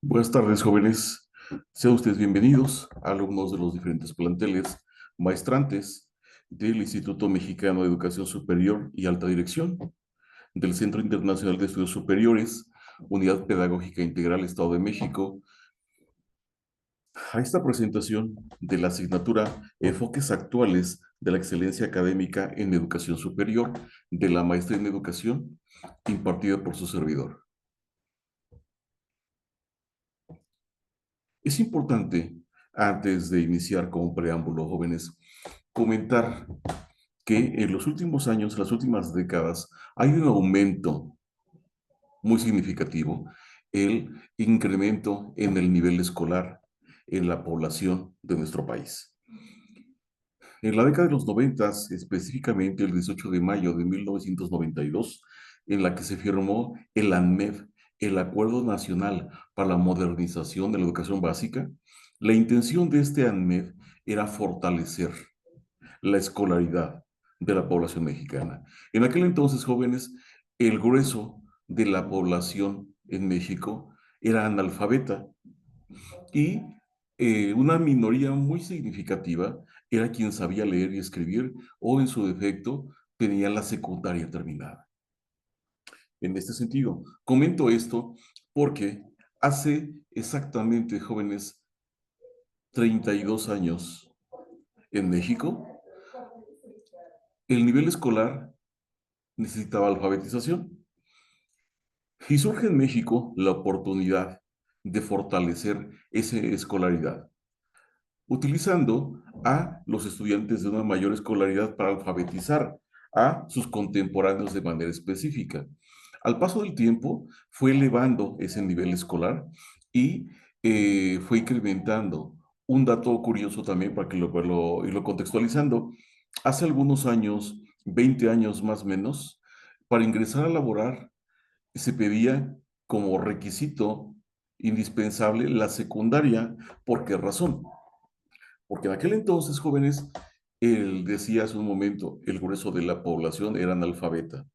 Buenas tardes, jóvenes. Sean ustedes bienvenidos, alumnos de los diferentes planteles, maestrantes del Instituto Mexicano de Educación Superior y Alta Dirección, del Centro Internacional de Estudios Superiores, Unidad Pedagógica Integral Estado de México, a esta presentación de la asignatura Enfoques Actuales de la Excelencia Académica en Educación Superior de la Maestría en Educación, impartida por su servidor. Es importante, antes de iniciar con un preámbulo, jóvenes, comentar que en los últimos años, las últimas décadas, hay un aumento muy significativo, el incremento en el nivel escolar en la población de nuestro país. En la década de los 90, específicamente el 18 de mayo de 1992, en la que se firmó el ANMED, el Acuerdo Nacional para la Modernización de la Educación Básica, la intención de este ANMED era fortalecer la escolaridad de la población mexicana. En aquel entonces, jóvenes, el grueso de la población en México era analfabeta y una minoría muy significativa era quien sabía leer y escribir o en su defecto tenía la secundaria terminada. En este sentido, comento esto porque hace exactamente, jóvenes, 32 años en México, el nivel escolar necesitaba alfabetización. Y surge en México la oportunidad de fortalecer esa escolaridad, utilizando a los estudiantes de una mayor escolaridad para alfabetizar a sus contemporáneos de manera específica. Al paso del tiempo, fue elevando ese nivel escolar y fue incrementando. Un dato curioso también para que lo contextualizando, hace algunos años, 20 años más o menos, para ingresar a laborar se pedía como requisito indispensable la secundaria. ¿Por qué razón? Porque en aquel entonces, jóvenes, él decía hace un momento, el grueso de la población era analfabeta.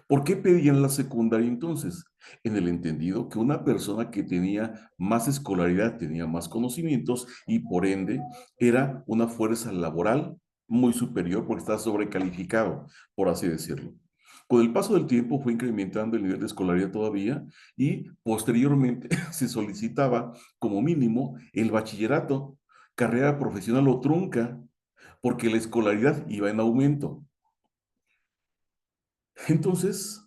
¿Por qué pedían la secundaria entonces? En el entendido que una persona que tenía más escolaridad, tenía más conocimientos y por ende era una fuerza laboral muy superior porque está sobrecalificado, por así decirlo. Con el paso del tiempo fue incrementando el nivel de escolaridad todavía y posteriormente se solicitaba como mínimo el bachillerato, carrera profesional o trunca, porque la escolaridad iba en aumento. Entonces,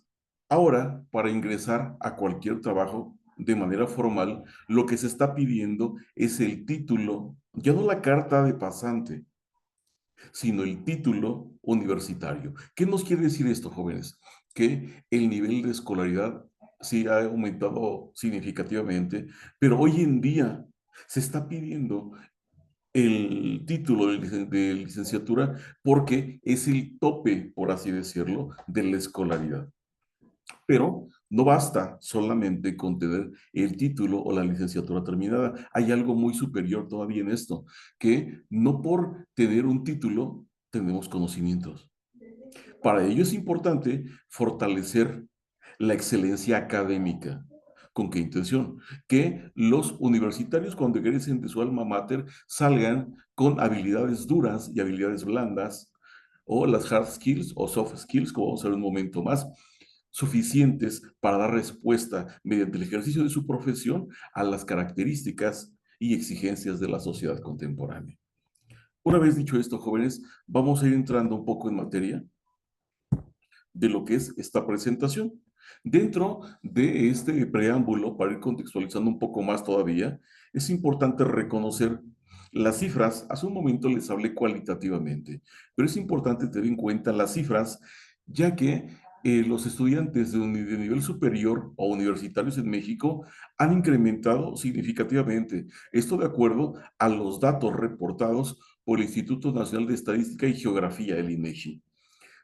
ahora, para ingresar a cualquier trabajo de manera formal, lo que se está pidiendo es el título, ya no la carta de pasante, sino el título universitario. ¿Qué nos quiere decir esto, jóvenes? Que el nivel de escolaridad sí ha aumentado significativamente, pero hoy en día se está pidiendo el título de licenciatura porque es el tope, por así decirlo, de la escolaridad. Pero no basta solamente con tener el título o la licenciatura terminada. Hay algo muy superior todavía en esto, que no por tener un título tenemos conocimientos. Para ello es importante fortalecer la excelencia académica. ¿Con qué intención? Que los universitarios cuando egresen de su alma mater salgan con habilidades duras y habilidades blandas, o las hard skills o soft skills, como vamos a ver en un momento más, suficientes para dar respuesta mediante el ejercicio de su profesión a las características y exigencias de la sociedad contemporánea. Una vez dicho esto, jóvenes, vamos a ir entrando un poco en materia de lo que es esta presentación. Dentro de este preámbulo, para ir contextualizando un poco más todavía, es importante reconocer las cifras. Hace un momento les hablé cualitativamente, pero es importante tener en cuenta las cifras, ya que los estudiantes de nivel superior o universitarios en México han incrementado significativamente. Esto de acuerdo a los datos reportados por el Instituto Nacional de Estadística y Geografía, el INEGI.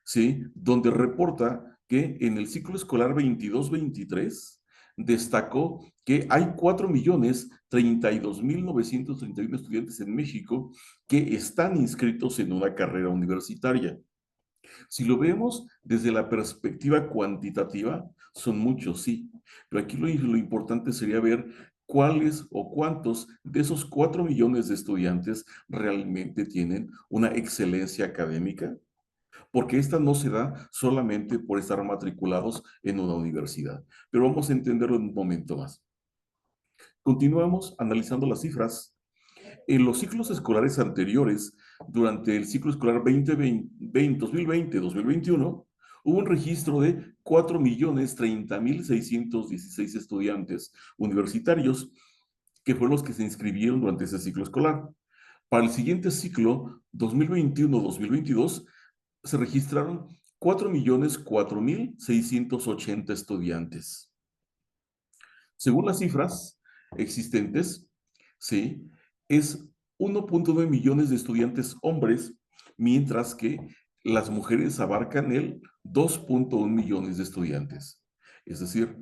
¿Sí? Donde reporta que en el ciclo escolar 22-23 destacó que hay 4.032.931 estudiantes en México que están inscritos en una carrera universitaria. Si lo vemos desde la perspectiva cuantitativa, son muchos, sí, pero aquí lo importante sería ver cuáles o cuántos de esos 4 millones de estudiantes realmente tienen una excelencia académica, porque esta no se da solamente por estar matriculados en una universidad. Pero vamos a entenderlo en un momento más. Continuamos analizando las cifras. En los ciclos escolares anteriores, durante el ciclo escolar 2020-2021, hubo un registro de 4.030.616 estudiantes universitarios, que fueron los que se inscribieron durante ese ciclo escolar. Para el siguiente ciclo, 2021-2022, se registraron 4.004.680 estudiantes. Según las cifras existentes, ¿sí? Es 1.9 millones de estudiantes hombres, mientras que las mujeres abarcan el 2.1 millones de estudiantes. Es decir,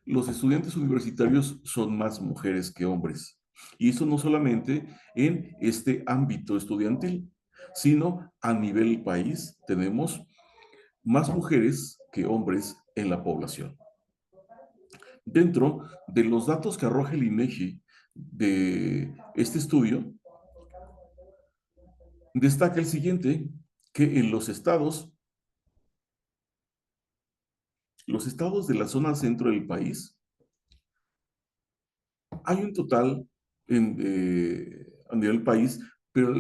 los estudiantes universitarios son más mujeres que hombres. Y eso no solamente en este ámbito estudiantil, sino a nivel país tenemos más mujeres que hombres en la población. Dentro de los datos que arroja el INEGI de este estudio, destaca el siguiente, que en los estados de la zona centro del país, hay un total a nivel país, pero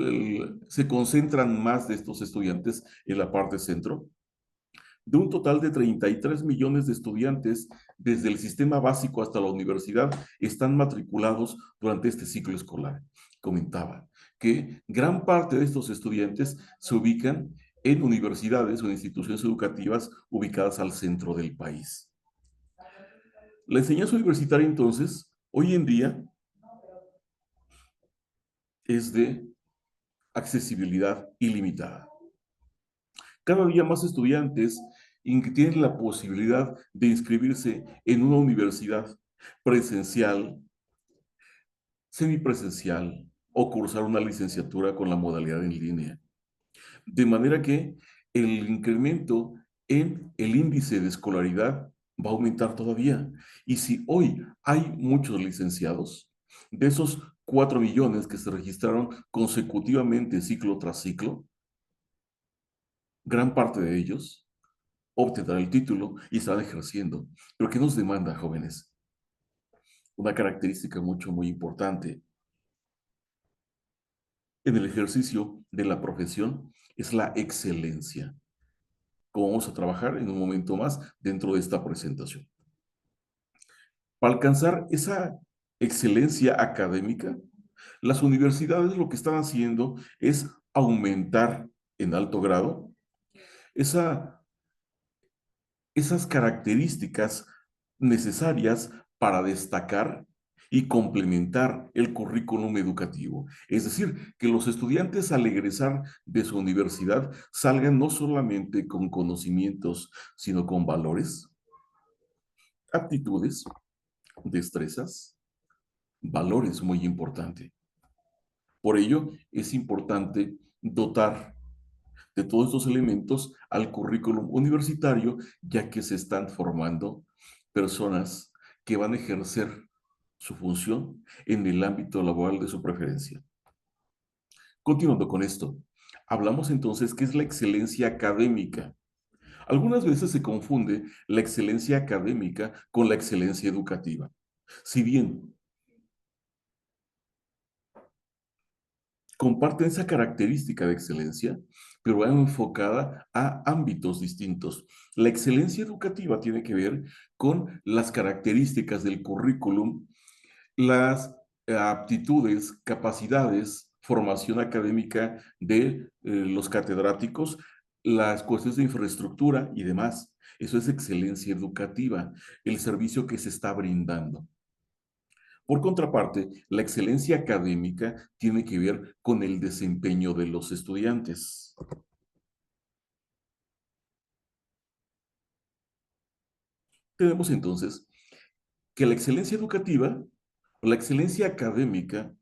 se concentran más de estos estudiantes en la parte centro. De un total de 33 millones de estudiantes, desde el sistema básico hasta la universidad, están matriculados durante este ciclo escolar. Comentaba que gran parte de estos estudiantes se ubican en universidades o en instituciones educativas ubicadas al centro del país. La enseñanza universitaria, entonces, hoy en día es de accesibilidad ilimitada. Cada día más estudiantes tienen la posibilidad de inscribirse en una universidad presencial, semipresencial o cursar una licenciatura con la modalidad en línea. De manera que el incremento en el índice de escolaridad va a aumentar todavía. Y si hoy hay muchos licenciados, de esos 4 millones que se registraron consecutivamente ciclo tras ciclo, gran parte de ellos obtendrán el título y estarán ejerciendo. Pero ¿qué nos demanda, jóvenes? Una característica muy importante en el ejercicio de la profesión es la excelencia, como vamos a trabajar en un momento más dentro de esta presentación. Para alcanzar esa excelencia académica, las universidades lo que están haciendo es aumentar en alto grado esa esas características necesarias para destacar y complementar el currículum educativo. Es decir, que los estudiantes al egresar de su universidad salgan no solamente con conocimientos, sino con valores, aptitudes, destrezas, valores muy importante. Por ello, es importante dotar de todos estos elementos al currículum universitario, ya que se están formando personas que van a ejercer su función en el ámbito laboral de su preferencia. Continuando con esto, hablamos entonces qué es la excelencia académica. Algunas veces se confunde la excelencia académica con la excelencia educativa. Si bien comparten esa característica de excelencia, pero va enfocada a ámbitos distintos. La excelencia educativa tiene que ver con las características del currículum, las aptitudes, capacidades, formación académica de los catedráticos, las cuestiones de infraestructura y demás. Eso es excelencia educativa, el servicio que se está brindando. Por contraparte, la excelencia académica tiene que ver con el desempeño de los estudiantes. Tenemos entonces que la excelencia educativa o la excelencia académica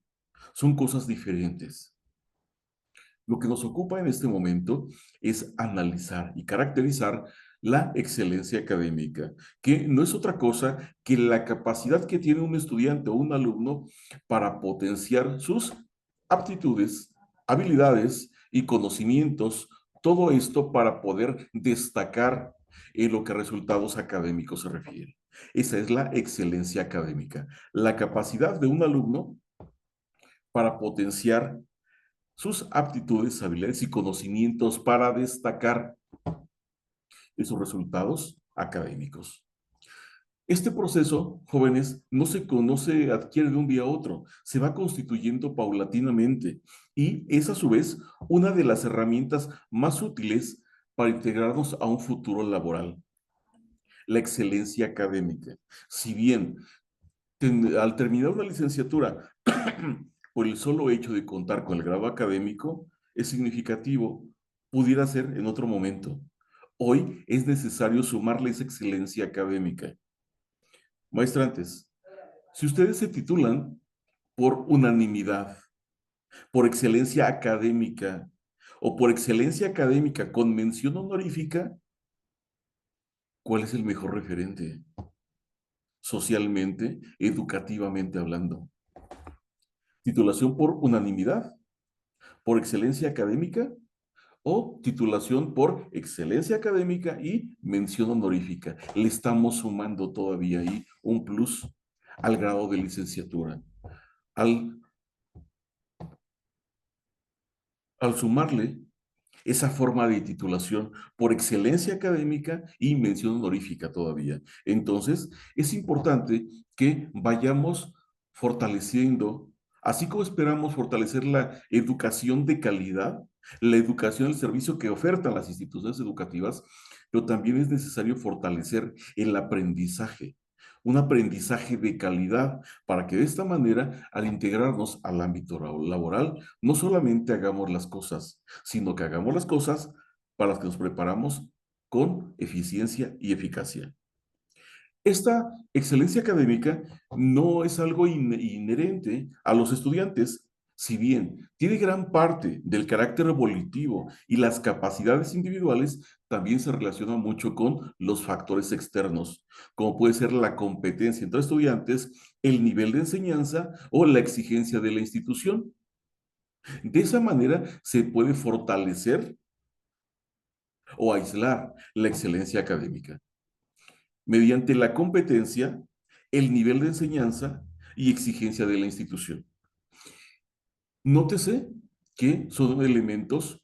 son cosas diferentes. Lo que nos ocupa en este momento es analizar y caracterizar la excelencia académica, que no es otra cosa que la capacidad que tiene un estudiante o un alumno para potenciar sus aptitudes, habilidades y conocimientos, todo esto para poder destacar en lo que a resultados académicos se refiere. Esa es la excelencia académica, la capacidad de un alumno para potenciar sus aptitudes, habilidades y conocimientos para destacar esos resultados académicos. Este proceso, jóvenes, no se adquiere de un día a otro, se va constituyendo paulatinamente y es a su vez una de las herramientas más útiles para integrarnos a un futuro laboral, la excelencia académica. Si bien al terminar una licenciatura, por el solo hecho de contar con el grado académico, es significativo, pudiera ser en otro momento. Hoy es necesario sumarle esa excelencia académica. Maestrantes, si ustedes se titulan por unanimidad, por excelencia académica o por excelencia académica con mención honorífica, ¿cuál es el mejor referente? Socialmente, educativamente hablando. Titulación por unanimidad, por excelencia académica o titulación por excelencia académica y mención honorífica. Le estamos sumando todavía ahí un plus al grado de licenciatura. Al, al sumarle esa forma de titulación por excelencia académica y mención honorífica todavía. Entonces, es importante que vayamos fortaleciendo, así como esperamos fortalecer la educación de calidad, la educación del servicio que ofertan las instituciones educativas, pero también es necesario fortalecer el aprendizaje, un aprendizaje de calidad para que de esta manera, al integrarnos al ámbito laboral, no solamente hagamos las cosas, sino que hagamos las cosas para las que nos preparamos con eficiencia y eficacia. Esta excelencia académica no es algo inherente a los estudiantes, si bien tiene gran parte del carácter evolutivo y las capacidades individuales, también se relaciona mucho con los factores externos, como puede ser la competencia entre estudiantes, el nivel de enseñanza o la exigencia de la institución. De esa manera se puede fortalecer o aislar la excelencia académica mediante la competencia, el nivel de enseñanza y exigencia de la institución. Nótese que son elementos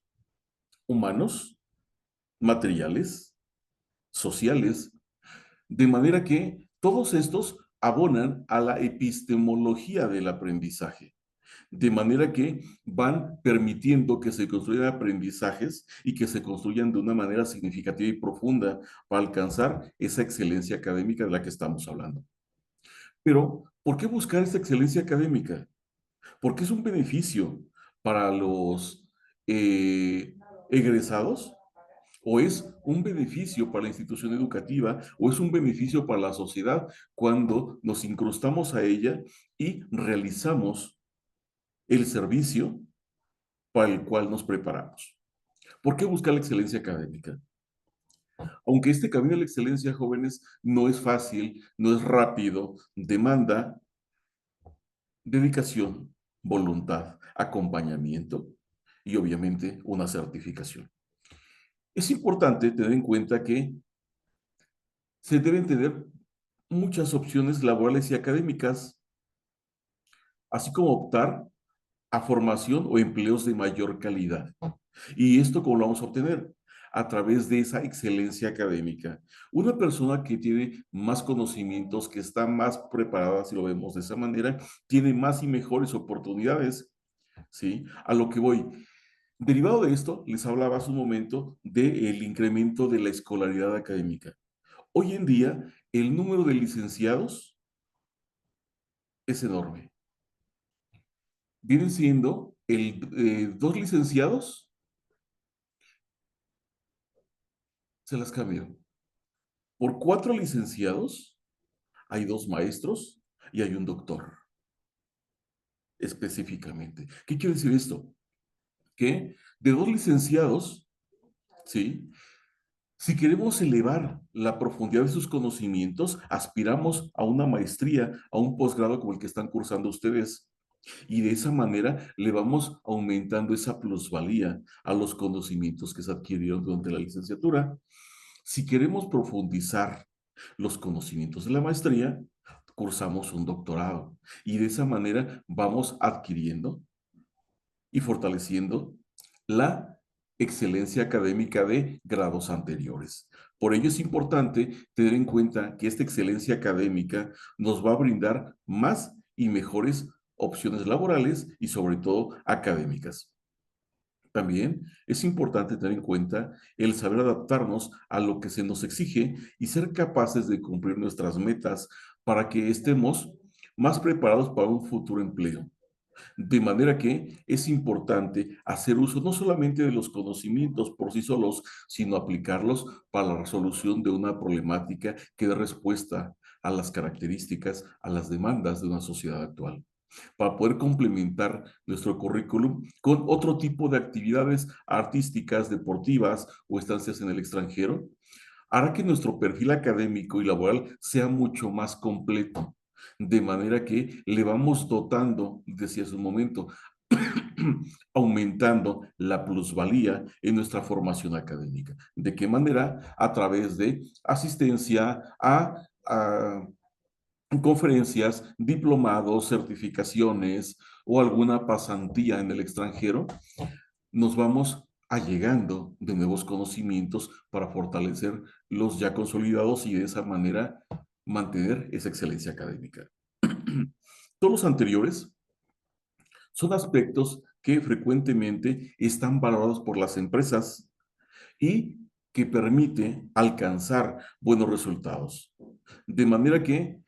humanos, materiales, sociales, de manera que todos estos abonan a la epistemología del aprendizaje, de manera que van permitiendo que se construyan aprendizajes y que se construyan de una manera significativa y profunda para alcanzar esa excelencia académica de la que estamos hablando. Pero, ¿por qué buscar esa excelencia académica? Porque es un beneficio para los egresados, o es un beneficio para la institución educativa, o es un beneficio para la sociedad cuando nos incrustamos a ella y realizamos el servicio para el cual nos preparamos. ¿Por qué buscar la excelencia académica? Aunque este camino a la excelencia, jóvenes, no es fácil, no es rápido, demanda dedicación, voluntad, acompañamiento y obviamente una certificación. Es importante tener en cuenta que se deben tener muchas opciones laborales y académicas, así como optar a formación o empleos de mayor calidad. ¿Y esto cómo lo vamos a obtener? A través de esa excelencia académica. Una persona que tiene más conocimientos, que está más preparada, si lo vemos de esa manera, tiene más y mejores oportunidades, ¿sí? A lo que voy. Derivado de esto, les hablaba hace un momento del incremento de la escolaridad académica. Hoy en día, el número de licenciados es enorme. Vienen siendo dos licenciados, se las cambio. Por cuatro licenciados, hay dos maestros y hay un doctor, específicamente. ¿Qué quiere decir esto? Que de dos licenciados, ¿sí? Si queremos elevar la profundidad de sus conocimientos, aspiramos a una maestría, a un posgrado como el que están cursando ustedes. Y de esa manera le vamos aumentando esa plusvalía a los conocimientos que se adquirieron durante la licenciatura. Si queremos profundizar los conocimientos de la maestría, cursamos un doctorado. Y de esa manera vamos adquiriendo y fortaleciendo la excelencia académica de grados anteriores. Por ello es importante tener en cuenta que esta excelencia académica nos va a brindar más y mejores opciones laborales y sobre todo académicas. También es importante tener en cuenta el saber adaptarnos a lo que se nos exige y ser capaces de cumplir nuestras metas para que estemos más preparados para un futuro empleo. De manera que es importante hacer uso no solamente de los conocimientos por sí solos, sino aplicarlos para la resolución de una problemática que dé respuesta a las características, a las demandas de una sociedad actual, para poder complementar nuestro currículum con otro tipo de actividades artísticas, deportivas o estancias en el extranjero, hará que nuestro perfil académico y laboral sea mucho más completo, de manera que le vamos dotando, decía hace un momento, aumentando la plusvalía en nuestra formación académica. ¿De qué manera? A través de asistencia a conferencias, diplomados, certificaciones o alguna pasantía en el extranjero, nos vamos allegando de nuevos conocimientos para fortalecer los ya consolidados y de esa manera mantener esa excelencia académica. Todos los anteriores son aspectos que frecuentemente están valorados por las empresas y que permite alcanzar buenos resultados. De manera que,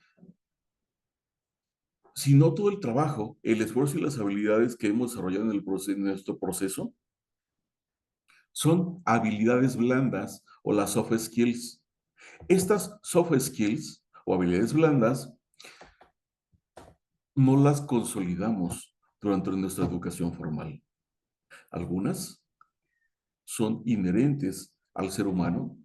si no todo el trabajo, el esfuerzo y las habilidades que hemos desarrollado en nuestro proceso son habilidades blandas o las soft skills. Estas soft skills o habilidades blandas no las consolidamos durante nuestra educación formal. Algunas son inherentes al ser humano,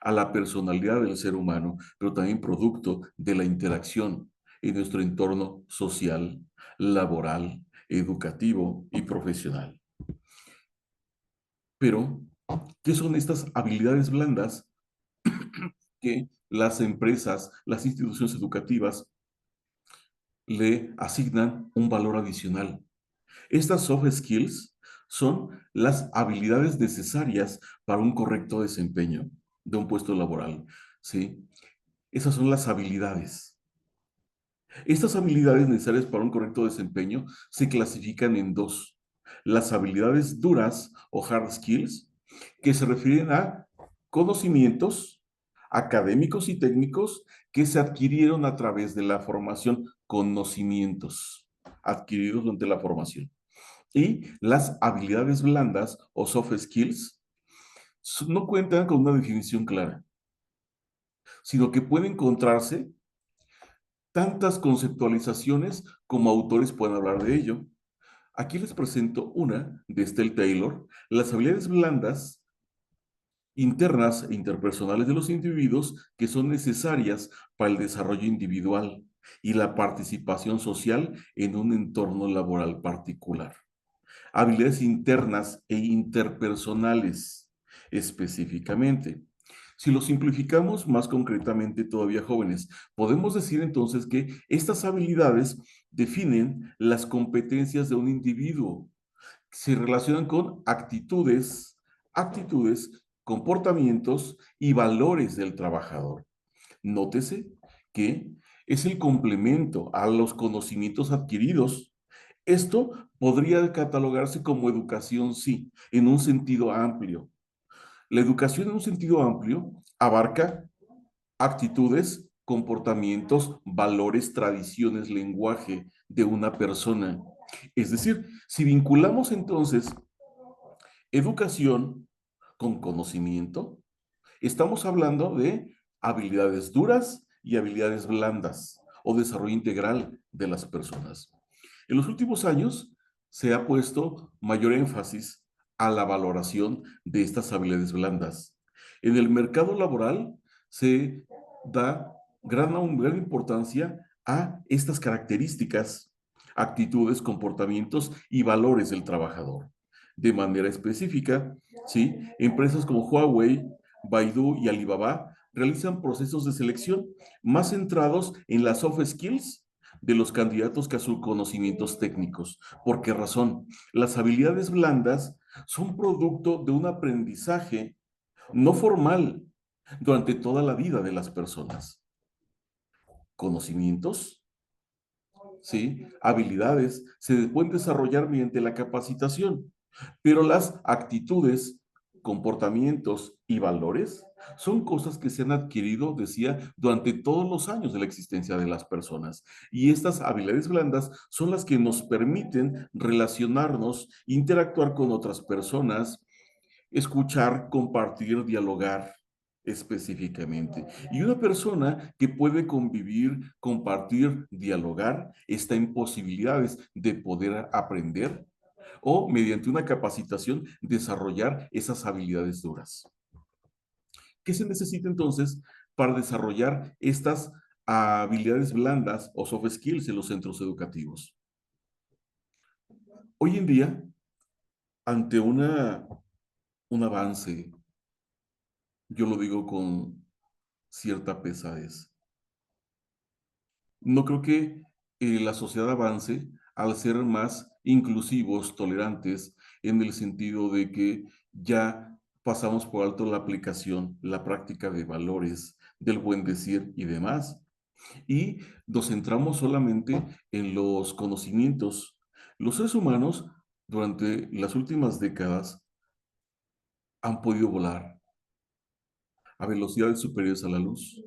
a la personalidad del ser humano, pero también producto de la interacción en nuestro entorno social, laboral, educativo y profesional. Pero, ¿qué son estas habilidades blandas que las empresas, las instituciones educativas le asignan un valor adicional? Estas soft skills son las habilidades necesarias para un correcto desempeño de un puesto laboral, ¿sí? Esas son las habilidades. Estas habilidades necesarias para un correcto desempeño se clasifican en dos. Las habilidades duras o hard skills, que se refieren a conocimientos académicos y técnicos que se adquirieron a través de la formación, conocimientos adquiridos durante la formación. Y las habilidades blandas o soft skills no cuentan con una definición clara, sino que pueden encontrarse tantas conceptualizaciones como autores pueden hablar de ello. Aquí les presento una de Estelle Taylor, las habilidades blandas internas e interpersonales de los individuos que son necesarias para el desarrollo individual y la participación social en un entorno laboral particular. Habilidades internas e interpersonales específicamente. Si lo simplificamos más concretamente todavía jóvenes, podemos decir entonces que estas habilidades definen las competencias de un individuo. Se relacionan con actitudes, comportamientos y valores del trabajador. Nótese que es el complemento a los conocimientos adquiridos. Esto podría catalogarse como educación, sí, en un sentido amplio. La educación en un sentido amplio abarca actitudes, comportamientos, valores, tradiciones, lenguaje de una persona. Es decir, si vinculamos entonces educación con conocimiento, estamos hablando de habilidades duras y habilidades blandas o desarrollo integral de las personas. En los últimos años se ha puesto mayor énfasis a la valoración de estas habilidades blandas En el mercado laboral se da gran importancia a estas características, actitudes, comportamientos y valores del trabajador. De manera específica, ¿sí? Empresas como Huawei, Baidu y Alibaba realizan procesos de selección más centrados en las soft skills de los candidatos que a sus conocimientos técnicos. ¿Por qué razón? Las habilidades blandas son producto de un aprendizaje no formal durante toda la vida de las personas. Conocimientos, ¿sí? Habilidades se pueden desarrollar mediante la capacitación, pero las actitudes, comportamientos y valores son cosas que se han adquirido, decía, durante todos los años de la existencia de las personas. Y estas habilidades blandas son las que nos permiten relacionarnos, interactuar con otras personas, escuchar, compartir, dialogar específicamente. Y una persona que puede convivir, compartir, dialogar, está en posibilidades de poder aprender o mediante una capacitación desarrollar esas habilidades duras. ¿Qué se necesita entonces para desarrollar estas habilidades blandas o soft skills en los centros educativos? Hoy en día, ante un avance, yo lo digo con cierta pesadez. No creo que la sociedad avance al ser más inclusivos, tolerantes, en el sentido de que ya pasamos por alto la aplicación, la práctica de valores, del buen decir y demás, y nos centramos solamente en los conocimientos. Los seres humanos, durante las últimas décadas, han podido volar a velocidades superiores a la luz,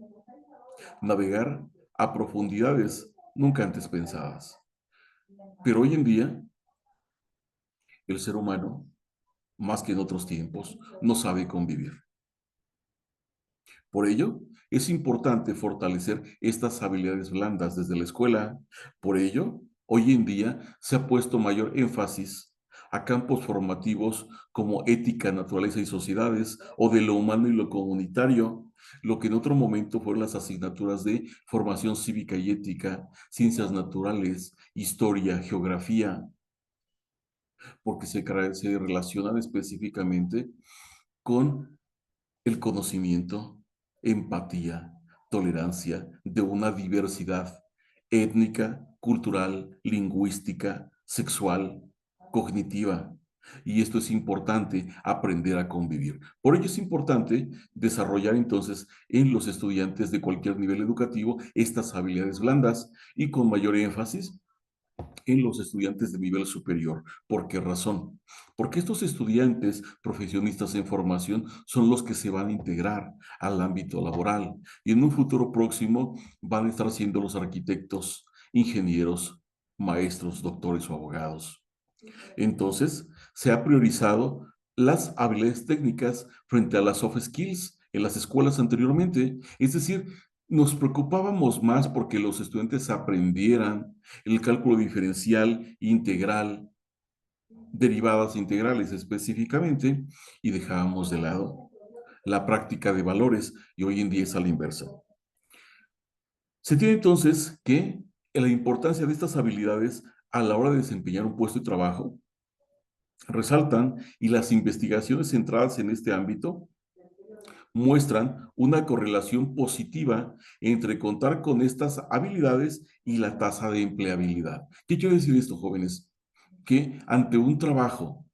navegar a profundidades nunca antes pensadas. Pero hoy en día, el ser humano, más que en otros tiempos, no sabe convivir. Por ello, es importante fortalecer estas habilidades blandas desde la escuela. Por ello, hoy en día se ha puesto mayor énfasis a campos formativos como ética, naturaleza y sociedades, o de lo humano y lo comunitario, lo que en otro momento fueron las asignaturas de formación cívica y ética, ciencias naturales, historia, geografía, porque se relacionan específicamente con el conocimiento, empatía, tolerancia de una diversidad étnica, cultural, lingüística, sexual, cognitiva. Y esto es importante, aprender a convivir. Por ello es importante desarrollar entonces en los estudiantes de cualquier nivel educativo estas habilidades blandas y con mayor énfasis en los estudiantes de nivel superior. ¿Por qué razón? Porque estos estudiantes profesionistas en formación son los que se van a integrar al ámbito laboral y en un futuro próximo van a estar siendo los arquitectos, ingenieros, maestros, doctores o abogados. Entonces, se ha priorizado las habilidades técnicas frente a las soft skills en las escuelas anteriormente. Es decir, nos preocupábamos más porque los estudiantes aprendieran el cálculo diferencial, integral, derivadas integrales específicamente, y dejábamos de lado la práctica de valores, y hoy en día es a la inversa. Se tiene entonces que la importancia de estas habilidades a la hora de desempeñar un puesto de trabajo resaltan, y las investigaciones centradas en este ámbito muestran una correlación positiva entre contar con estas habilidades y la tasa de empleabilidad. ¿Qué quiere decir esto, jóvenes? Que ante un trabajo,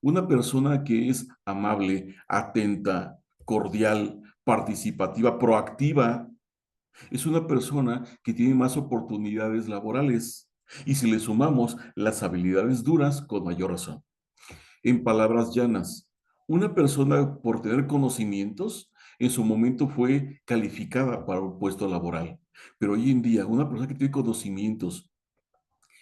una persona que es amable, atenta, cordial, participativa, proactiva, es una persona que tiene más oportunidades laborales. Y si le sumamos las habilidades duras, con mayor razón. En palabras llanas, una persona por tener conocimientos en su momento fue calificada para un puesto laboral, pero hoy en día una persona que tiene conocimientos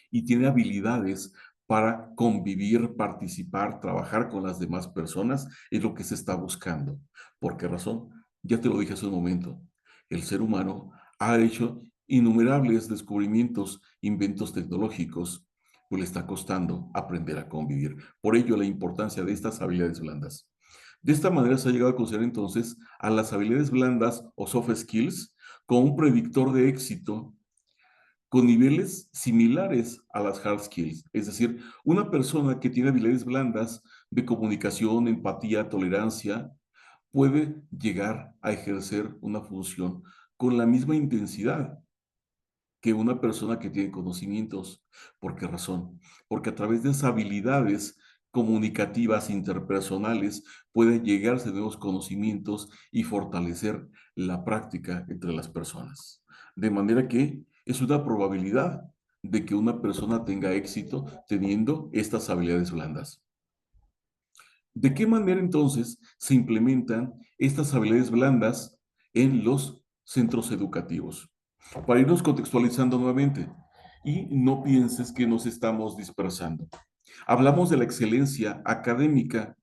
y tiene habilidades para convivir, participar, trabajar con las demás personas es lo que se está buscando. ¿Por qué razón? Ya te lo dije hace un momento. El ser humano ha hecho innumerables descubrimientos, inventos tecnológicos, pues le está costando aprender a convivir. Por ello, la importancia de estas habilidades blandas. De esta manera se ha llegado a considerar entonces a las habilidades blandas o soft skills como un predictor de éxito con niveles similares a las hard skills. Es decir, una persona que tiene habilidades blandas de comunicación, empatía, tolerancia, puede llegar a ejercer una función con la misma intensidad que una persona que tiene conocimientos. ¿Por qué razón? Porque a través de esas habilidades comunicativas interpersonales pueden llegarse nuevos conocimientos y fortalecer la práctica entre las personas. De manera que es una probabilidad de que una persona tenga éxito teniendo estas habilidades blandas. ¿De qué manera entonces se implementan estas habilidades blandas en los centros educativos? Para irnos contextualizando nuevamente y no pienses que nos estamos dispersando. Hablamos de la excelencia académica.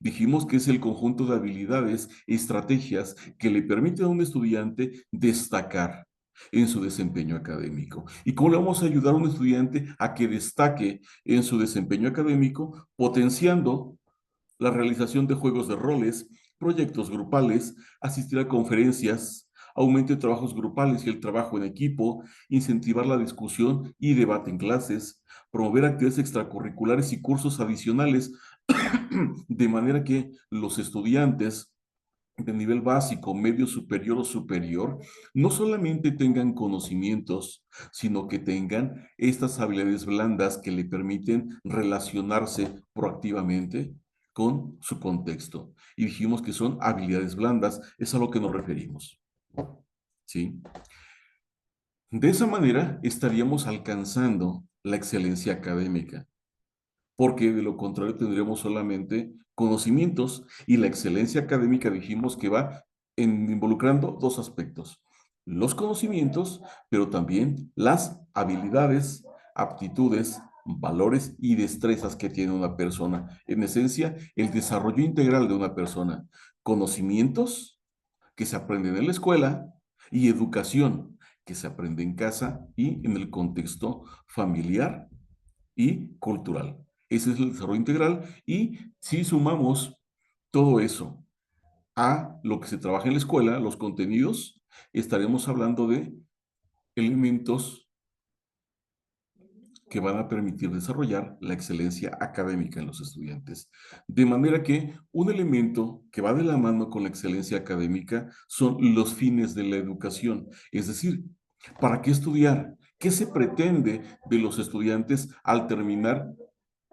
Dijimos que es el conjunto de habilidades y estrategias que le permiten a un estudiante destacar en su desempeño académico. ¿Y cómo le vamos a ayudar a un estudiante a que destaque en su desempeño académico? Potenciando la realización de juegos de roles, proyectos grupales, asistir a conferencias, aumento de trabajos grupales y el trabajo en equipo, incentivar la discusión y debate en clases, promover actividades extracurriculares y cursos adicionales, de manera que los estudiantes de nivel básico, medio superior o superior, no solamente tengan conocimientos, sino que tengan estas habilidades blandas que le permiten relacionarse proactivamente con su contexto. Y dijimos que son habilidades blandas, es a lo que nos referimos. ¿Sí? De esa manera estaríamos alcanzando la excelencia académica, porque de lo contrario tendríamos solamente conocimientos y la excelencia académica dijimos que va involucrando dos aspectos, los conocimientos, pero también las habilidades, aptitudes, valores y destrezas que tiene una persona. En esencia, el desarrollo integral de una persona, conocimientos que se aprenden en la escuela y educación que se aprende en casa y en el contexto familiar y cultural. Ese es el desarrollo integral y si sumamos todo eso a lo que se trabaja en la escuela, los contenidos, estaremos hablando de elementos que van a permitir desarrollar la excelencia académica en los estudiantes. De manera que un elemento que va de la mano con la excelencia académica son los fines de la educación, es decir, ¿para qué estudiar? ¿Qué se pretende de los estudiantes al terminar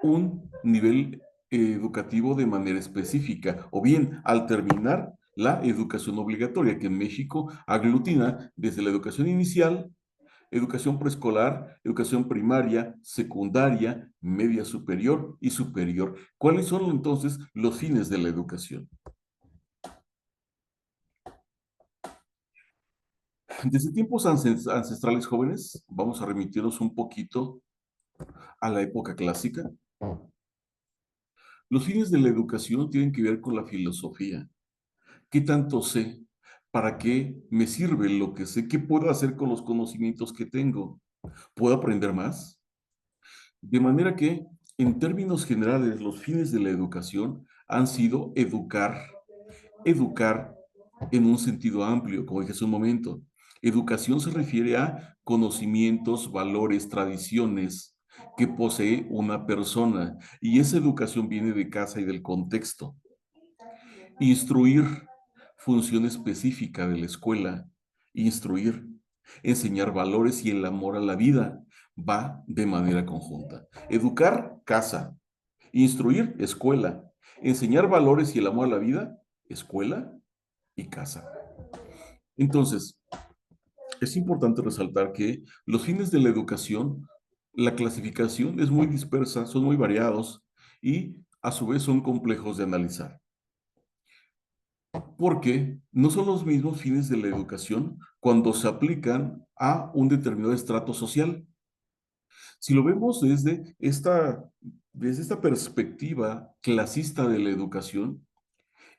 un nivel educativo de manera específica, o bien al terminar la educación obligatoria, que en México aglutina desde la educación inicial, educación preescolar, educación primaria, secundaria, media superior y superior? ¿Cuáles son entonces los fines de la educación? Desde tiempos ancestrales jóvenes, vamos a remitirnos un poquito a la época clásica. Los fines de la educación tienen que ver con la filosofía. ¿Qué tanto sé? ¿Para qué me sirve lo que sé? ¿Qué puedo hacer con los conocimientos que tengo? ¿Puedo aprender más? De manera que, en términos generales, los fines de la educación han sido educar en un sentido amplio, como dije hace un momento. Educación se refiere a conocimientos, valores, tradiciones que posee una persona, y esa educación viene de casa y del contexto. Instruir, función específica de la escuela, instruir, enseñar valores y el amor a la vida va de manera conjunta. Educar, casa. Instruir, escuela. Enseñar valores y el amor a la vida, escuela y casa. Entonces, es importante resaltar que los fines de la educación, la clasificación es muy dispersa, son muy variados y a su vez son complejos de analizar. Porque no son los mismos fines de la educación cuando se aplican a un determinado estrato social. Si lo vemos desde esta perspectiva clasista de la educación,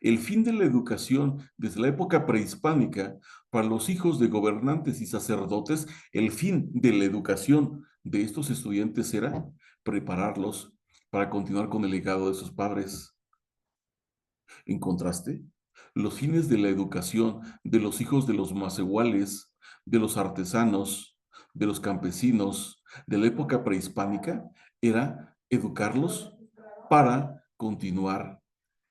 el fin de la educación desde la época prehispánica para los hijos de gobernantes y sacerdotes, el fin de la educación de estos estudiantes era prepararlos para continuar con el legado de sus padres, En contraste, los fines de la educación de los hijos de los macehuales, de los artesanos, de los campesinos de la época prehispánica era educarlos para continuar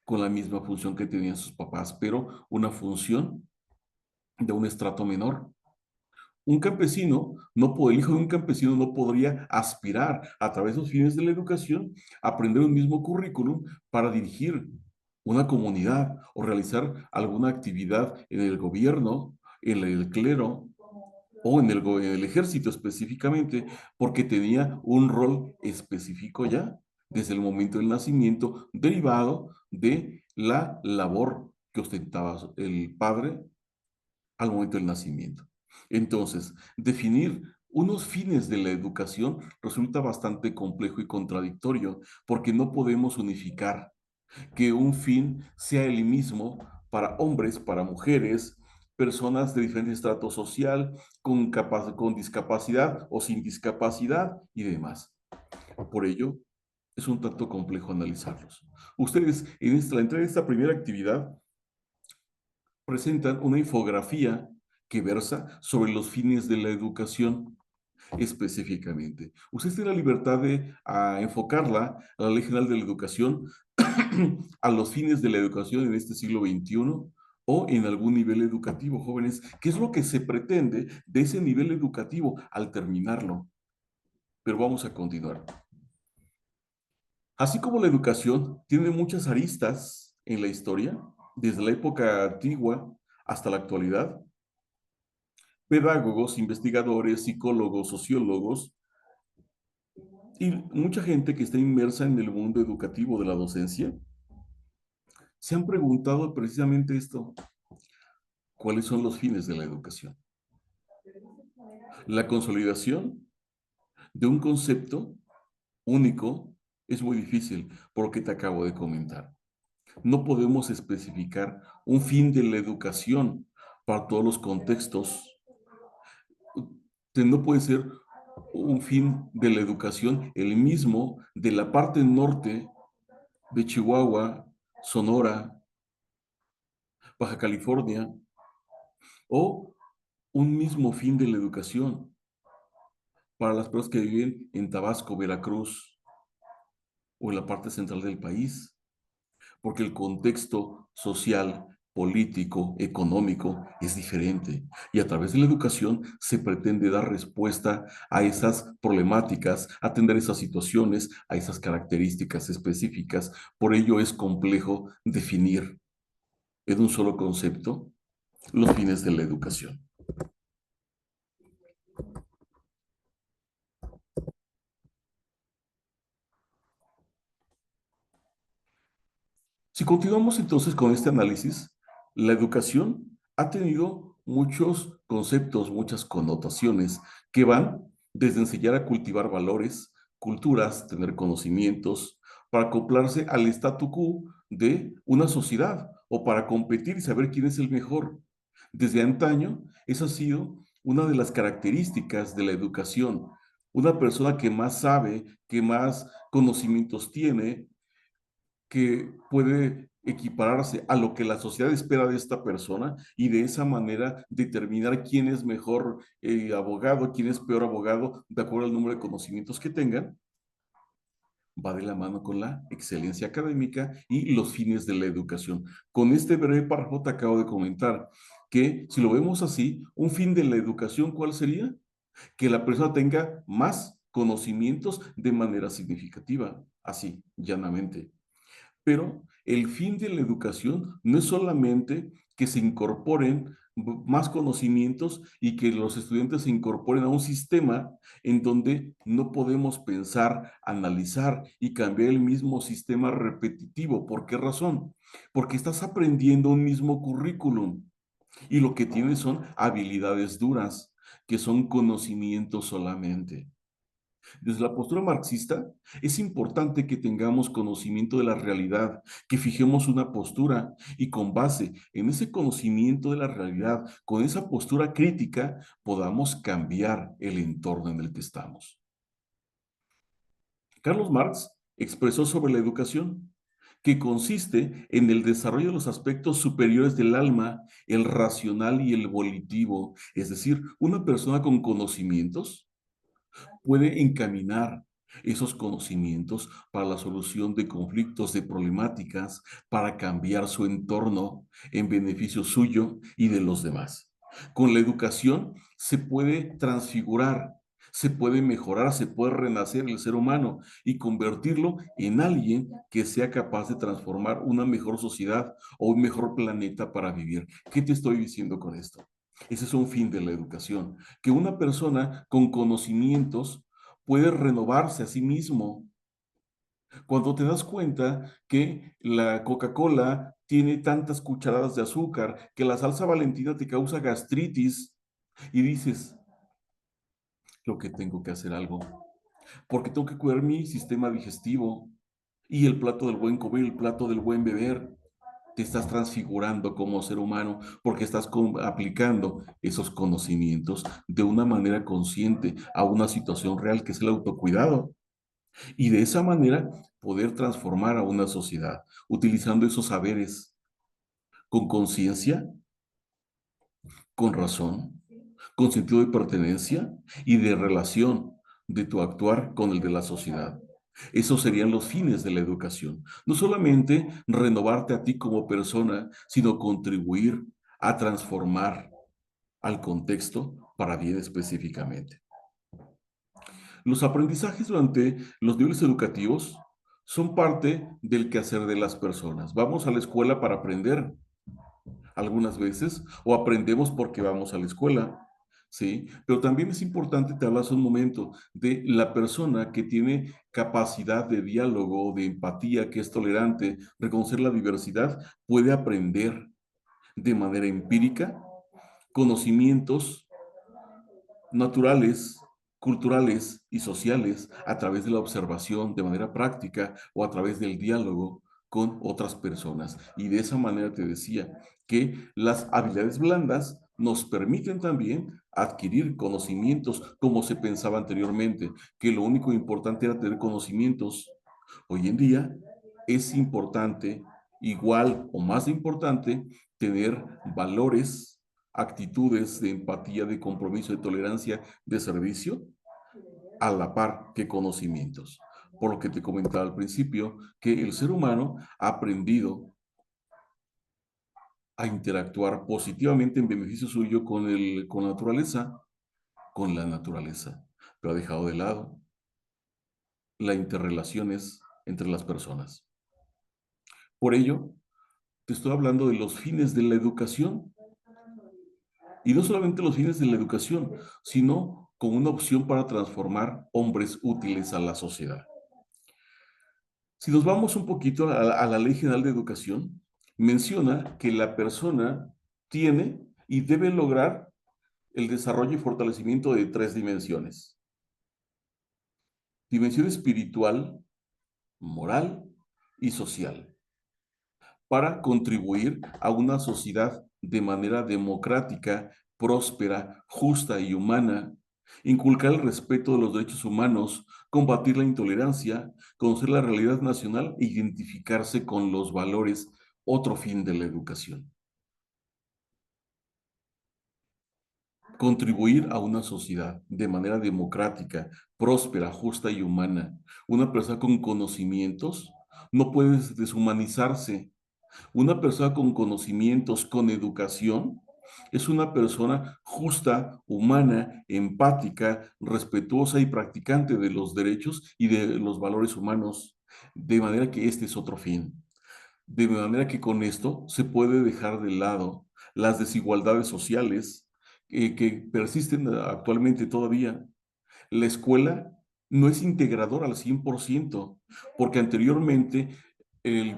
con la misma función que tenían sus papás, pero una función de un estrato menor. Un campesino, el hijo de un campesino no podría aspirar a través de los fines de la educación a aprender un mismo currículum para dirigir una comunidad o realizar alguna actividad en el gobierno, en el clero o en el ejército específicamente, porque tenía un rol específico ya desde el momento del nacimiento, derivado de la labor que ostentaba el padre al momento del nacimiento. Entonces, definir unos fines de la educación resulta bastante complejo y contradictorio, porque no podemos unificar que un fin sea el mismo para hombres, para mujeres, personas de diferente estrato social, con discapacidad o sin discapacidad y demás. Por ello, es un tanto complejo analizarlos. Ustedes, la entrada de esta primera actividad, presentan una infografía que versa sobre los fines de la educación específicamente. Usted tiene la libertad de enfocarla a la Ley General de la Educación, a los fines de la educación en este siglo XXI o en algún nivel educativo, jóvenes. ¿Qué es lo que se pretende de ese nivel educativo al terminarlo? Pero vamos a continuar. Así como la educación tiene muchas aristas en la historia, desde la época antigua hasta la actualidad, pedagogos, investigadores, psicólogos, sociólogos y mucha gente que está inmersa en el mundo educativo de la docencia se han preguntado precisamente esto: ¿cuáles son los fines de la educación? La consolidación de un concepto único es muy difícil, por lo que te acabo de comentar. No podemos especificar un fin de la educación para todos los contextos. No puede ser un fin de la educación el mismo de la parte norte de Chihuahua, Sonora, Baja California, o un mismo fin de la educación para las personas que viven en Tabasco, Veracruz o en la parte central del país, porque el contexto social, político, económico es diferente. Y a través de la educación se pretende dar respuesta a esas problemáticas, atender esas situaciones, a esas características específicas. Por ello es complejo definir en un solo concepto los fines de la educación. Si continuamos entonces con este análisis, la educación ha tenido muchos conceptos, muchas connotaciones que van desde enseñar a cultivar valores, culturas, tener conocimientos, para acoplarse al statu quo de una sociedad o para competir y saber quién es el mejor. Desde antaño, esa ha sido una de las características de la educación. Una persona que más sabe, que más conocimientos tiene, que puede equipararse a lo que la sociedad espera de esta persona y de esa manera determinar quién es mejor abogado, quién es peor abogado, de acuerdo al número de conocimientos que tengan, va de la mano con la excelencia académica y los fines de la educación. Con este breve párrafo te acabo de comentar que si lo vemos así, un fin de la educación, ¿cuál sería? Que la persona tenga más conocimientos de manera significativa, así, llanamente. Pero el fin de la educación no es solamente que se incorporen más conocimientos y que los estudiantes se incorporen a un sistema en donde no podemos pensar, analizar y cambiar el mismo sistema repetitivo. ¿Por qué razón? Porque estás aprendiendo un mismo currículum y lo que tienes son habilidades duras, que son conocimientos solamente. Desde la postura marxista, es importante que tengamos conocimiento de la realidad, que fijemos una postura y con base en ese conocimiento de la realidad, con esa postura crítica, podamos cambiar el entorno en el que estamos. Carlos Marx expresó sobre la educación que consiste en el desarrollo de los aspectos superiores del alma, el racional y el volitivo. Es decir, una persona con conocimientos puede encaminar esos conocimientos para la solución de conflictos, de problemáticas, para cambiar su entorno en beneficio suyo y de los demás. Con la educación se puede transfigurar, se puede mejorar, se puede renacer el ser humano y convertirlo en alguien que sea capaz de transformar una mejor sociedad o un mejor planeta para vivir. ¿Qué te estoy diciendo con esto? Ese es un fin de la educación, que una persona con conocimientos puede renovarse a sí mismo. Cuando te das cuenta que la Coca-Cola tiene tantas cucharadas de azúcar, que la salsa Valentina te causa gastritis y dices, creo que tengo que hacer algo, porque tengo que cuidar mi sistema digestivo y el plato del buen comer, el plato del buen beber. Te estás transfigurando como ser humano porque estás aplicando esos conocimientos de una manera consciente a una situación real que es el autocuidado. Y de esa manera poder transformar a una sociedad utilizando esos saberes con conciencia, con razón, con sentido de pertenencia y de relación de tu actuar con el de la sociedad. Esos serían los fines de la educación. No solamente renovarte a ti como persona, sino contribuir a transformar al contexto para bien específicamente. Los aprendizajes durante los niveles educativos son parte del quehacer de las personas. Vamos a la escuela para aprender algunas veces o aprendemos porque vamos a la escuela, ¿sí? Pero también es importante, te hablas un momento, de la persona que tiene capacidad de diálogo, de empatía, que es tolerante, reconocer la diversidad, puede aprender de manera empírica conocimientos naturales, culturales y sociales a través de la observación de manera práctica o a través del diálogo con otras personas. Y de esa manera te decía que las habilidades blandas nos permiten también adquirir conocimientos como se pensaba anteriormente, que lo único importante era tener conocimientos. Hoy en día es importante, igual o más importante, tener valores, actitudes de empatía, de compromiso, de tolerancia, de servicio, a la par que conocimientos. Por lo que te comentaba al principio, que el ser humano ha aprendido a interactuar positivamente en beneficio suyo con la naturaleza, pero ha dejado de lado las interrelaciones entre las personas. Por ello, te estoy hablando de los fines de la educación, y no solamente los fines de la educación, sino como una opción para transformar hombres útiles a la sociedad. Si nos vamos un poquito a la Ley General de Educación, menciona que la persona tiene y debe lograr el desarrollo y fortalecimiento de tres dimensiones. Dimensión espiritual, moral y social, para contribuir a una sociedad de manera democrática, próspera, justa y humana, inculcar el respeto de los derechos humanos, combatir la intolerancia, conocer la realidad nacional e identificarse con los valores, otro fin de la educación. Contribuir a una sociedad de manera democrática, próspera, justa y humana. Una persona con conocimientos no puede deshumanizarse. Una persona con conocimientos, con educación, es una persona justa, humana, empática, respetuosa y practicante de los derechos y de los valores humanos. De manera que este es otro fin. De manera que con esto se puede dejar de lado las desigualdades sociales que persisten actualmente todavía. La escuela no es integradora al 100%, porque anteriormente el,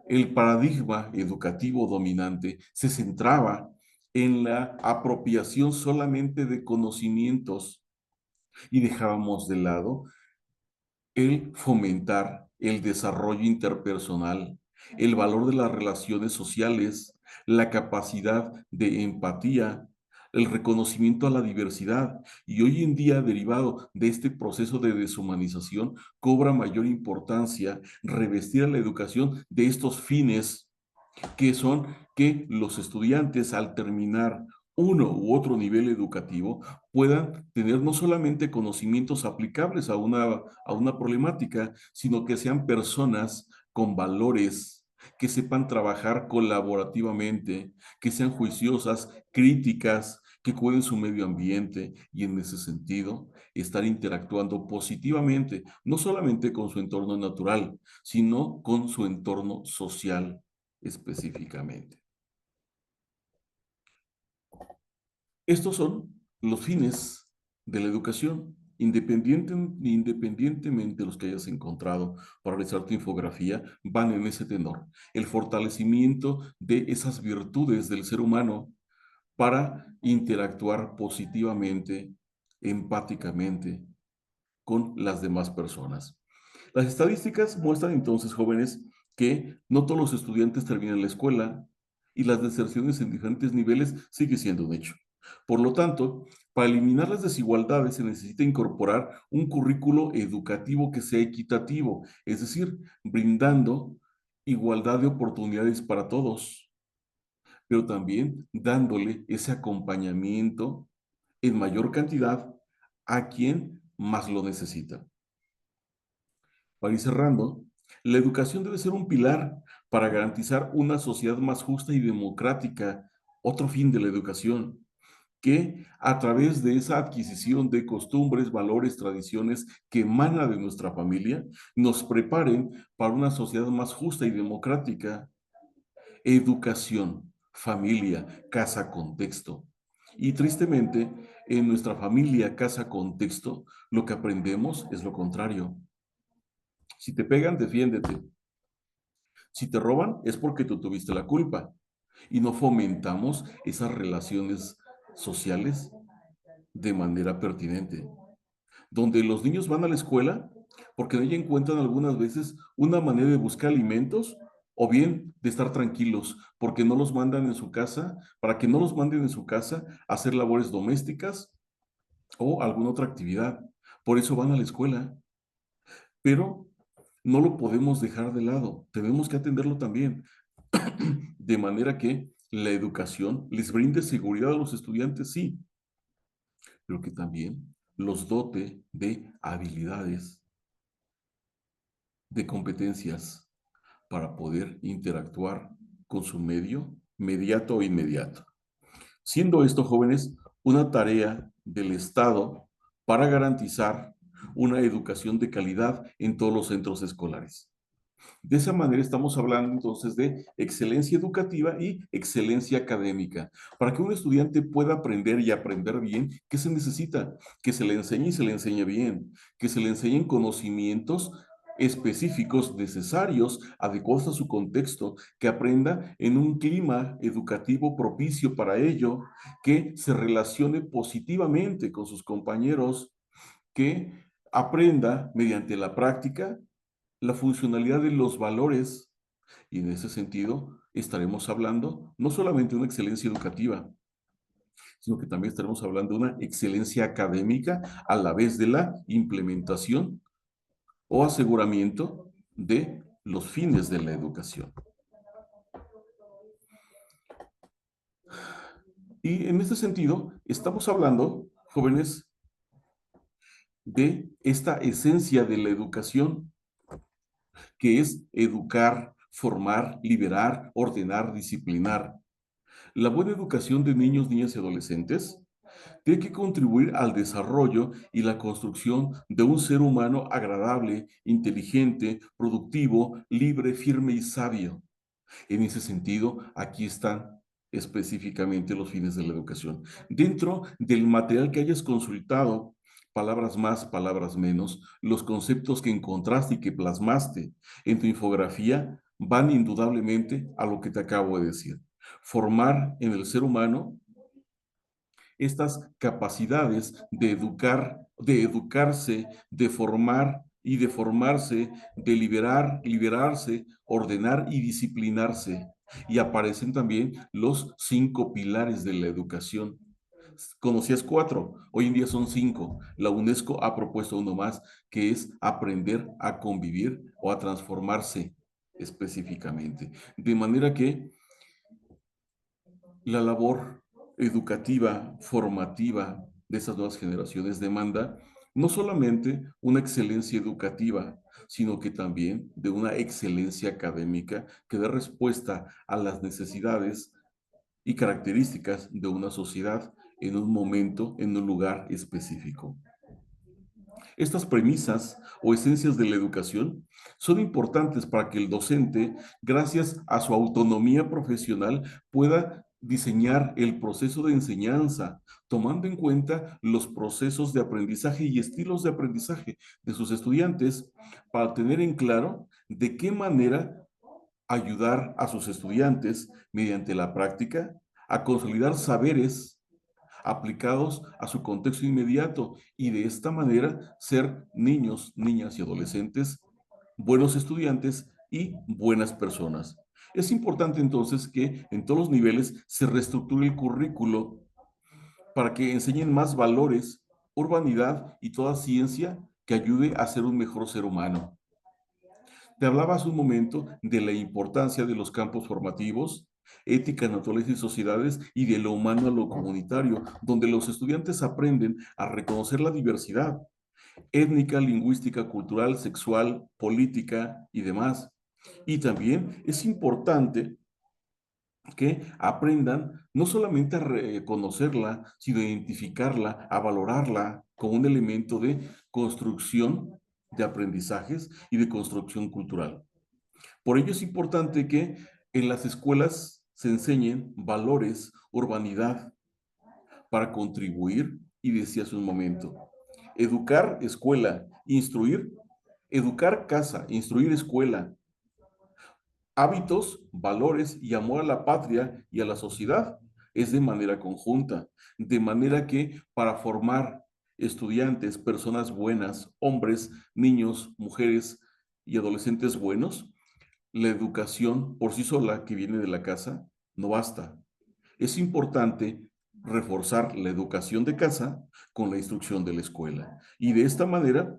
el paradigma educativo dominante se centraba en la apropiación solamente de conocimientos y dejábamos de lado el fomentar el desarrollo interpersonal, el valor de las relaciones sociales, la capacidad de empatía, el reconocimiento a la diversidad. Y hoy en día, derivado de este proceso de deshumanización, cobra mayor importancia revestir a la educación de estos fines que son que los estudiantes al terminar uno u otro nivel educativo puedan tener no solamente conocimientos aplicables a una problemática, sino que sean personas con valores, que sepan trabajar colaborativamente, que sean juiciosas, críticas, que cuiden su medio ambiente y en ese sentido estar interactuando positivamente, no solamente con su entorno natural, sino con su entorno social específicamente. Estos son los fines de la educación, independientemente de los que hayas encontrado para realizar tu infografía, van en ese tenor. El fortalecimiento de esas virtudes del ser humano para interactuar positivamente, empáticamente con las demás personas. Las estadísticas muestran entonces, jóvenes, que no todos los estudiantes terminan la escuela y las deserciones en diferentes niveles sigue siendo un hecho. Por lo tanto, para eliminar las desigualdades se necesita incorporar un currículo educativo que sea equitativo, es decir, brindando igualdad de oportunidades para todos, pero también dándole ese acompañamiento en mayor cantidad a quien más lo necesita. Para ir cerrando, la educación debe ser un pilar para garantizar una sociedad más justa y democrática, otro fin de la educación, que a través de esa adquisición de costumbres, valores, tradiciones que emana de nuestra familia, nos preparen para una sociedad más justa y democrática. Educación, familia, casa, contexto. Y tristemente, en nuestra familia, casa, contexto, lo que aprendemos es lo contrario. Si te pegan, defiéndete. Si te roban, es porque tú tuviste la culpa. Y no fomentamos esas relaciones sociales de manera pertinente. Donde los niños van a la escuela porque en ella encuentran algunas veces una manera de buscar alimentos o bien de estar tranquilos porque no los mandan en su casa, para que no los manden en su casa a hacer labores domésticas o alguna otra actividad. Por eso van a la escuela. Pero no lo podemos dejar de lado, tenemos que atenderlo también, de manera que la educación les brinde seguridad a los estudiantes, sí, pero que también los dote de habilidades, de competencias para poder interactuar con su medio mediato o inmediato. Siendo esto, jóvenes, una tarea del Estado para garantizar una educación de calidad en todos los centros escolares. De esa manera estamos hablando entonces de excelencia educativa y excelencia académica. Para que un estudiante pueda aprender y aprender bien, ¿qué se necesita? Que se le enseñe y se le enseñe bien, que se le enseñen conocimientos específicos necesarios, adecuados a su contexto, que aprenda en un clima educativo propicio para ello, que se relacione positivamente con sus compañeros, que aprenda mediante la práctica la funcionalidad de los valores y en ese sentido estaremos hablando no solamente de una excelencia educativa, sino que también estaremos hablando de una excelencia académica a la vez de la implementación o aseguramiento de los fines de la educación. Y en este sentido, estamos hablando, jóvenes, de esta esencia de la educación, que es educar, formar, liberar, ordenar, disciplinar. La buena educación de niños, niñas y adolescentes tiene que contribuir al desarrollo y la construcción de un ser humano agradable, inteligente, productivo, libre, firme y sabio. En ese sentido, aquí están específicamente los fines de la educación. Dentro del material que hayas consultado, palabras más, palabras menos, los conceptos que encontraste y que plasmaste en tu infografía van indudablemente a lo que te acabo de decir. Formar en el ser humano estas capacidades de educar, de educarse, de formar y de formarse, de liberar, liberarse, ordenar y disciplinarse. Y aparecen también los 5 pilares de la educación. conocías cuatro, hoy en día son cinco. La UNESCO ha propuesto uno más, que es aprender a convivir o a transformarse específicamente. De manera que la labor educativa, formativa de esas nuevas generaciones demanda no solamente una excelencia educativa, sino que también de una excelencia académica que dé respuesta a las necesidades y características de una sociedad en un momento, en un lugar específico. Estas premisas o esencias de la educación son importantes para que el docente, gracias a su autonomía profesional, pueda diseñar el proceso de enseñanza, tomando en cuenta los procesos de aprendizaje y estilos de aprendizaje de sus estudiantes, para tener en claro de qué manera ayudar a sus estudiantes mediante la práctica a consolidar saberes aplicados a su contexto inmediato y de esta manera ser niños, niñas y adolescentes buenos estudiantes y buenas personas. Es importante entonces que en todos los niveles se reestructure el currículo para que enseñen más valores, urbanidad y toda ciencia que ayude a ser un mejor ser humano. Te hablaba hace un momento de la importancia de los campos formativos, ética, naturaleza y sociedades, y de lo humano a lo comunitario, donde los estudiantes aprenden a reconocer la diversidad étnica, lingüística, cultural, sexual, política y demás. Y también es importante que aprendan no solamente a reconocerla, sino a identificarla, a valorarla como un elemento de construcción de aprendizajes y de construcción cultural. Por ello es importante que en las escuelas se enseñen valores, urbanidad, para contribuir, y decía hace un momento, educar escuela, instruir, educar casa, instruir escuela, hábitos, valores y amor a la patria y a la sociedad es de manera conjunta, de manera que para formar estudiantes, personas buenas, hombres, niños, mujeres y adolescentes buenos, la educación por sí sola que viene de la casa no basta. Es importante reforzar la educación de casa con la instrucción de la escuela. Y de esta manera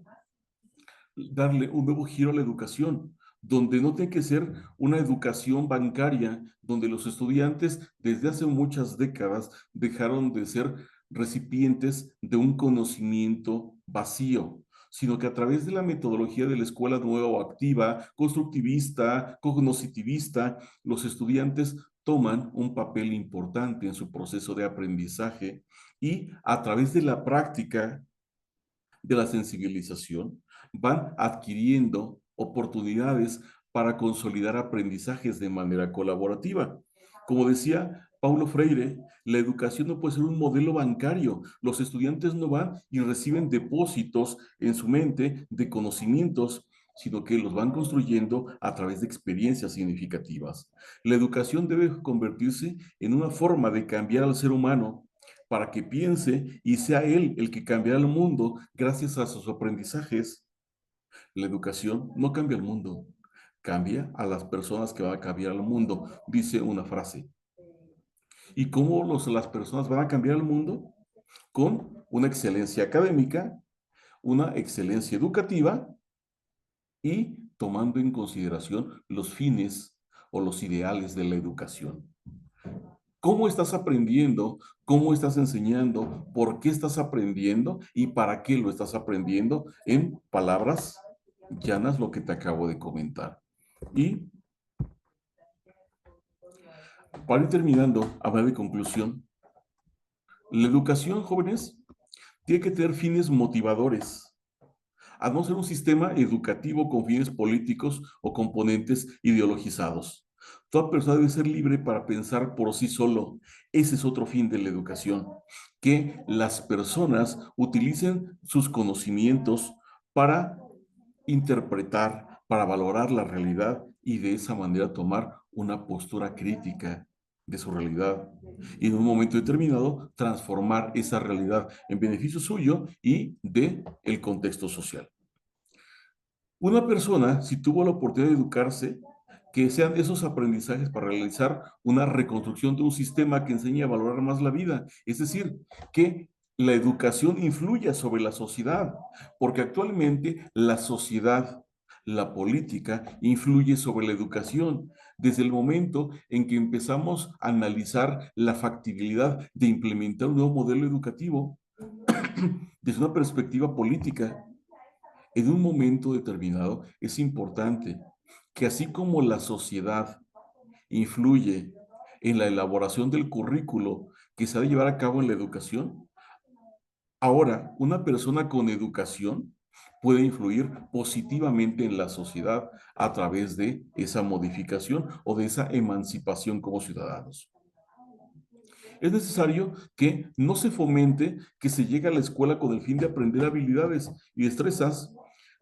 darle un nuevo giro a la educación, donde no tiene que ser una educación bancaria, donde los estudiantes desde hace muchas décadas dejaron de ser recipientes de un conocimiento vacío, sino que a través de la metodología de la escuela nueva o activa, constructivista, cognoscitivista, los estudiantes toman un papel importante en su proceso de aprendizaje y a través de la práctica de la sensibilización, van adquiriendo oportunidades para consolidar aprendizajes de manera colaborativa. Como decía Paulo Freire, la educación no puede ser un modelo bancario. Los estudiantes no van y reciben depósitos en su mente de conocimientos, sino que los van construyendo a través de experiencias significativas. La educación debe convertirse en una forma de cambiar al ser humano para que piense y sea él el que cambiará el mundo gracias a sus aprendizajes. La educación no cambia el mundo, cambia a las personas que van a cambiar el mundo, dice una frase. ¿Y cómo las personas van a cambiar el mundo? Con una excelencia académica, una excelencia educativa y tomando en consideración los fines o los ideales de la educación. ¿Cómo estás aprendiendo? ¿Cómo estás enseñando? ¿Por qué estás aprendiendo? ¿Y para qué lo estás aprendiendo? En palabras llanas, lo que te acabo de comentar. Y para ir terminando, a manera de conclusión, la educación, jóvenes, tiene que tener fines motivadores, a no ser un sistema educativo con fines políticos o componentes ideologizados. Toda persona debe ser libre para pensar por sí solo. Ese es otro fin de la educación, que las personas utilicen sus conocimientos para interpretar, para valorar la realidad y de esa manera tomar una postura crítica de su realidad y en un momento determinado transformar esa realidad en beneficio suyo y de el contexto social. Una persona, si tuvo la oportunidad de educarse, que sean esos aprendizajes para realizar una reconstrucción de un sistema que enseñe a valorar más la vida. Es decir, que la educación influya sobre la sociedad, porque actualmente la sociedad, la política, influye sobre la educación. Desde el momento en que empezamos a analizar la factibilidad de implementar un nuevo modelo educativo desde una perspectiva política, en un momento determinado es importante que así como la sociedad influye en la elaboración del currículo que se ha de llevar a cabo en la educación, ahora una persona con educación puede influir positivamente en la sociedad a través de esa modificación o de esa emancipación como ciudadanos. Es necesario que no se fomente que se llegue a la escuela con el fin de aprender habilidades y destrezas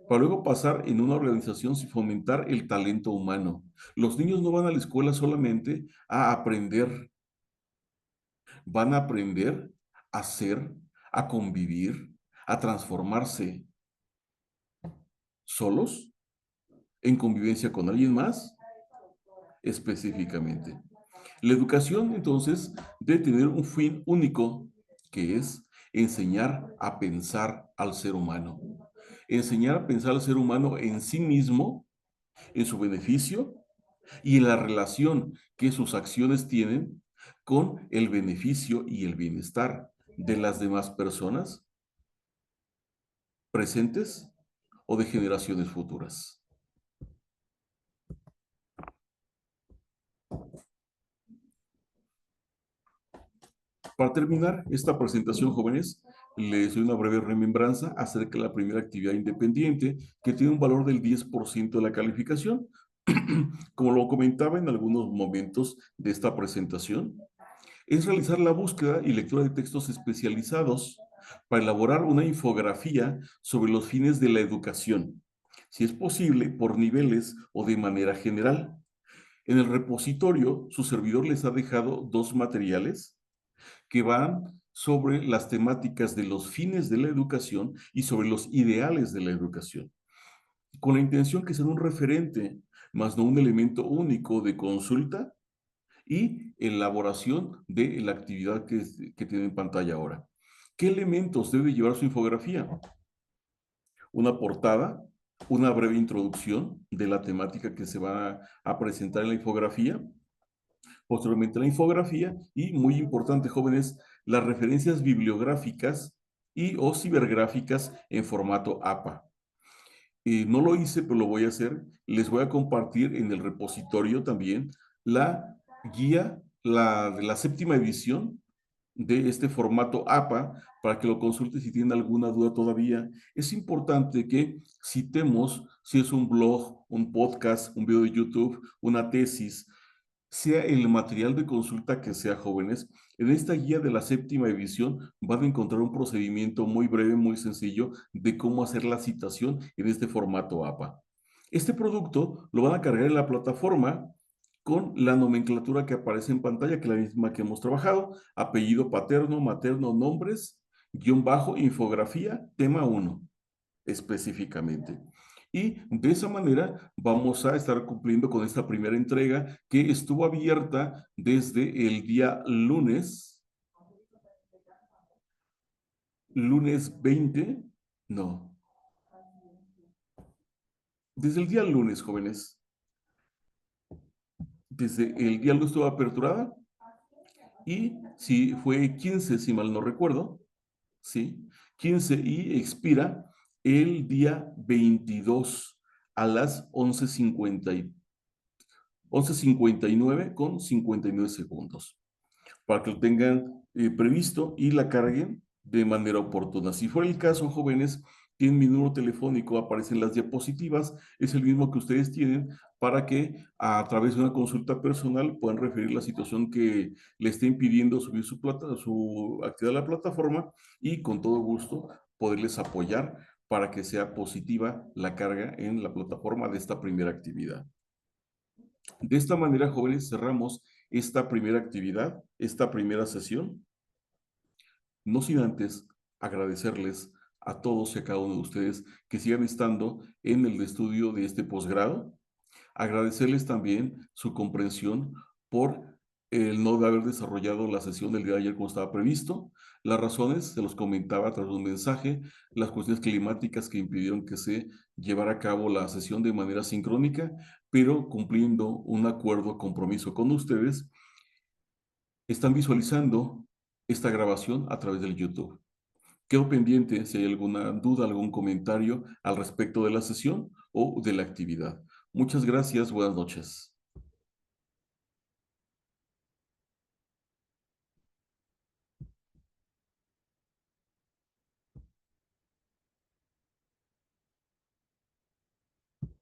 para luego pasar en una organización sin fomentar el talento humano. Los niños no van a la escuela solamente a aprender, van a aprender a ser, a convivir, a transformarse solos, en convivencia con alguien más, específicamente. La educación, entonces, debe tener un fin único, que es enseñar a pensar al ser humano. Enseñar a pensar al ser humano en sí mismo, en su beneficio y en la relación que sus acciones tienen con el beneficio y el bienestar de las demás personas presentes o de generaciones futuras. Para terminar esta presentación, jóvenes, les doy una breve remembranza acerca de la primera actividad independiente que tiene un valor del 10% de la calificación. Como lo comentaba en algunos momentos de esta presentación, es realizar la búsqueda y lectura de textos especializados para elaborar una infografía sobre los fines de la educación, si es posible, por niveles o de manera general. En el repositorio, su servidor les ha dejado dos materiales que van sobre las temáticas de los fines de la educación y sobre los ideales de la educación, con la intención que sea un referente, más no un elemento único de consulta y elaboración de la actividad que tiene en pantalla ahora. ¿Qué elementos debe llevar su infografía? Una portada, una breve introducción de la temática que se va a presentar en la infografía, posteriormente la infografía y, muy importante, jóvenes, las referencias bibliográficas y o cibergráficas en formato APA. No lo hice, pero lo voy a hacer. Les voy a compartir en el repositorio también la guía, de la séptima edición de este formato APA para que lo consulte si tienen alguna duda todavía. Es importante que citemos si es un blog, un podcast, un video de YouTube, una tesis, sea el material de consulta que sea, jóvenes. En esta guía de la séptima edición van a encontrar un procedimiento muy breve, muy sencillo de cómo hacer la citación en este formato APA. Este producto lo van a cargar en la plataforma con la nomenclatura que aparece en pantalla, que es la misma que hemos trabajado: apellido paterno, materno, nombres, guión bajo, infografía, tema 1 específicamente. Y de esa manera vamos a estar cumpliendo con esta primera entrega que estuvo abierta desde el día lunes 20, no, desde el día lunes, jóvenes. Desde el día lunes estuvo aperturada y si fue 15, si mal no recuerdo, ¿sí? 15 y expira el día 22 a las 11:59 con 59 segundos, para que lo tengan previsto y la carguen de manera oportuna. Si fuera el caso, jóvenes, tienen mi número telefónico, aparecen las diapositivas, es el mismo que ustedes tienen para que a través de una consulta personal puedan referir la situación que le esté impidiendo subir su actividad a la plataforma y con todo gusto poderles apoyar para que sea positiva la carga en la plataforma de esta primera actividad. De esta manera, jóvenes, cerramos esta primera actividad, esta primera sesión, no sin antes agradecerles a todos y a cada uno de ustedes que sigan estando en el estudio de este posgrado, Agradecerles también su comprensión por el no haber desarrollado la sesión del día de ayer como estaba previsto. Las razones se los comentaba a través de un mensaje, las cuestiones climáticas que impidieron que se llevara a cabo la sesión de manera sincrónica, pero cumpliendo un acuerdo, compromiso con ustedes, están visualizando esta grabación a través del YouTube. Quedo pendiente si hay alguna duda, algún comentario al respecto de la sesión o de la actividad. Muchas gracias, buenas noches.